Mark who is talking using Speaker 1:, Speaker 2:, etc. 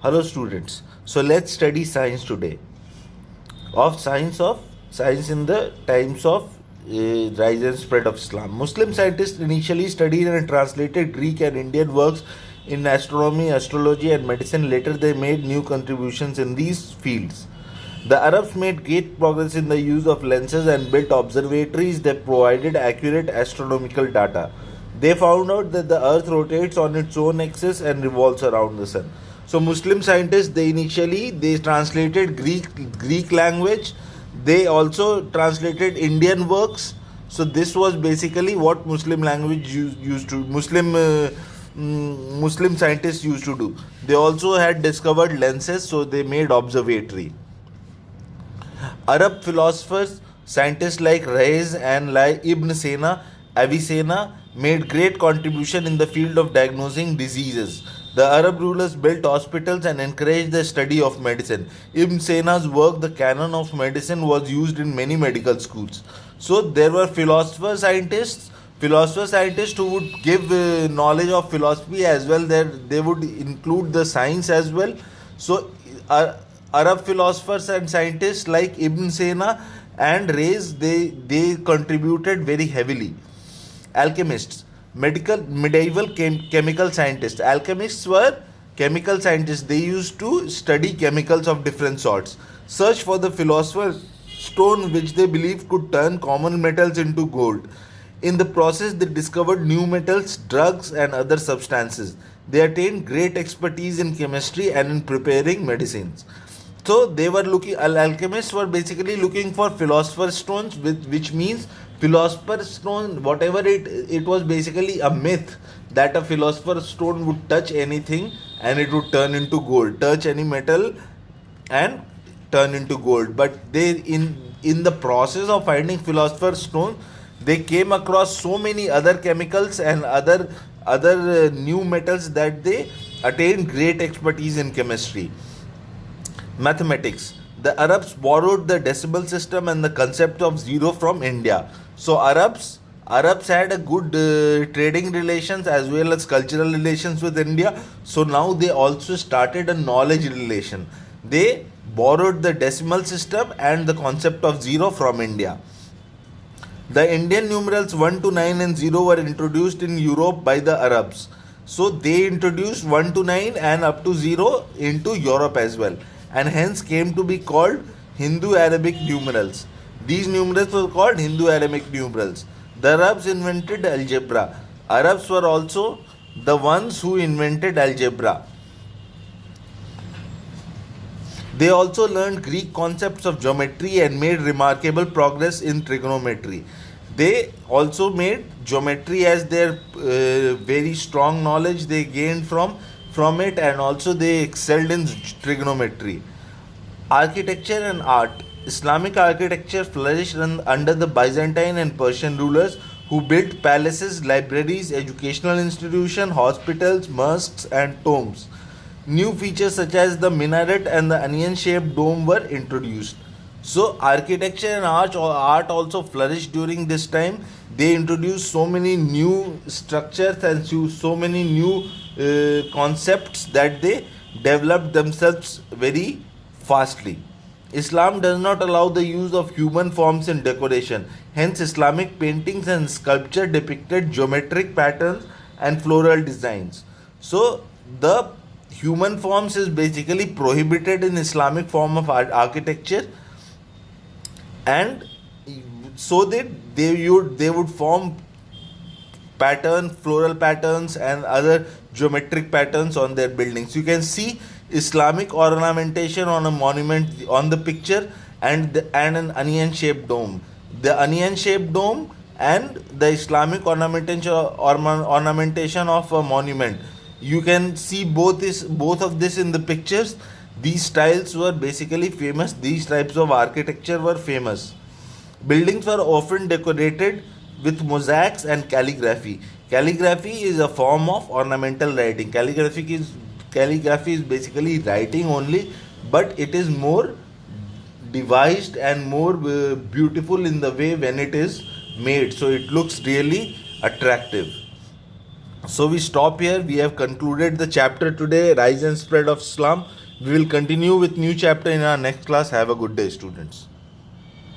Speaker 1: Hello students. So let's study science today. Of science in the times of rise and spread of Islam. Muslim scientists initially studied and translated Greek and Indian works in astronomy, astrology, and medicine. Later, they made new contributions in these fields. The Arabs made great progress in the use of lenses and built observatories that provided accurate astronomical data. They found out that the earth rotates on its own axis and revolves around the sun. So Muslim scientists, they translated Greek language. They also translated Indian works. So this was basically what Muslim language used to Muslim scientists used to do. They also had discovered lenses, so they made observatory. Arab philosophers, scientists like Raiz and like Ibn Sina, Avicenna made great contribution in the field of diagnosing diseases. The Arab rulers built hospitals and encouraged the study of medicine. Ibn Sina's work, The Canon of Medicine, was used in many medical schools. So there were philosopher scientists who would give knowledge of philosophy as well. There they would include the science as well. So Arab philosophers and scientists like Ibn Sina and Raiz, they contributed very heavily. Alchemists, medieval chemical scientists. Alchemists were chemical scientists. They used to study chemicals of different sorts, search for the philosopher's stone which they believed could turn common metals into gold. In the process, they discovered new metals, drugs, and other substances. They attained great expertise in chemistry and in preparing medicines. So they were alchemists were basically looking for philosopher's stones, which means philosopher's stone, whatever it was basically a myth that a philosopher's stone would touch anything and it would turn into gold, touch any metal and turn into gold. But in the process of finding philosopher's stone, they came across so many other chemicals and other new metals that they attained great expertise in chemistry. Mathematics. The Arabs borrowed the decimal system and the concept of zero from India. So Arabs had a good trading relations as well as cultural relations with India. So now they also started a knowledge relation. They borrowed the decimal system and the concept of zero from India. The Indian numerals 1 to 9 and 0 were introduced in Europe by the Arabs. So they introduced 1 to 9 and up to 0 into Europe as well, and hence came to be called Hindu Arabic numerals. These numerals were called Hindu Arabic numerals. The Arabs invented algebra. Arabs were also the ones who invented algebra. They also learned Greek concepts of geometry and made remarkable progress in trigonometry. They also made geometry as their very strong knowledge they gained from it, and also they excelled in trigonometry. Architecture and art. Islamic architecture flourished under the Byzantine and Persian rulers who built palaces, libraries, educational institutions, hospitals, mosques, and tombs. New features such as the minaret and the onion shaped dome were introduced. So, architecture and art also flourished during this time. They introduced so many new structures and so many new concepts that they developed themselves very fastly. Islam does not allow the use of human forms in decoration. Hence, Islamic paintings and sculpture depicted geometric patterns and floral designs. So, the human forms is basically prohibited in Islamic form of architecture, and so they would form floral patterns and other geometric patterns on their buildings. You can see Islamic ornamentation on a monument on the picture, and an onion shaped dome. The onion shaped dome and the Islamic ornamentation of a monument. You can see both of this in the pictures. These styles were basically famous. These types of architecture were famous. Buildings were often decorated with mosaics and calligraphy. Calligraphy is a form of ornamental writing. Calligraphy is basically writing only, but it is more devised and more beautiful in the way when it is made. So it looks really attractive. So we stop here. We have concluded the chapter today, Rise and Spread of Islam. We will continue with new chapter in our next class. Have a good day, students.